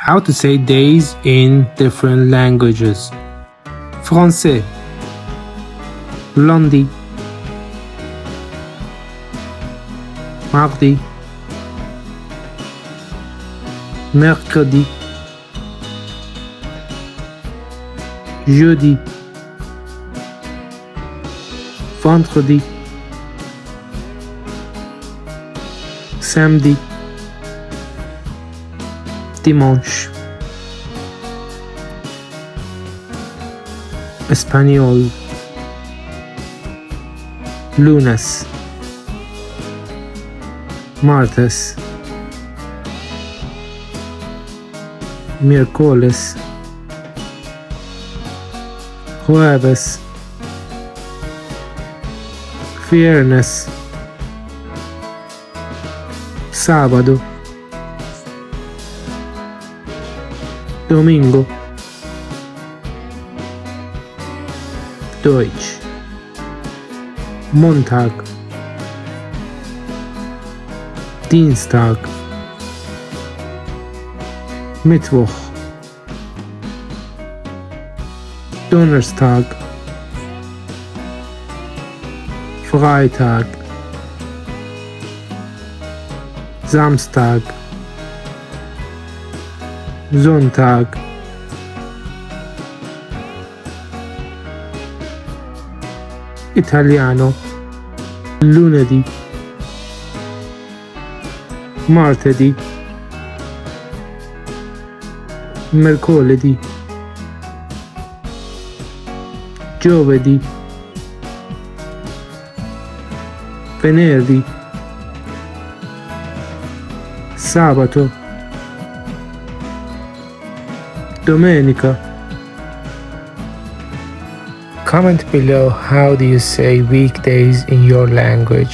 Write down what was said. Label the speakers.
Speaker 1: How to say days in different languages. Français. Lundi. Mardi. Mercredi. Jeudi. Vendredi. Samedi. Dimanche. Español. Lunes. Martes. Miércoles. Jueves. Viernes. Sábado. Domingo. Deutsch. Montag. Dienstag. Mittwoch. Donnerstag. Freitag. Samstag. Sonntag. Italiano. Lunedì. Martedì. Mercoledì. Giovedì. Venerdì. Sabato. Domenica. Comment below how do you say weekdays in your language.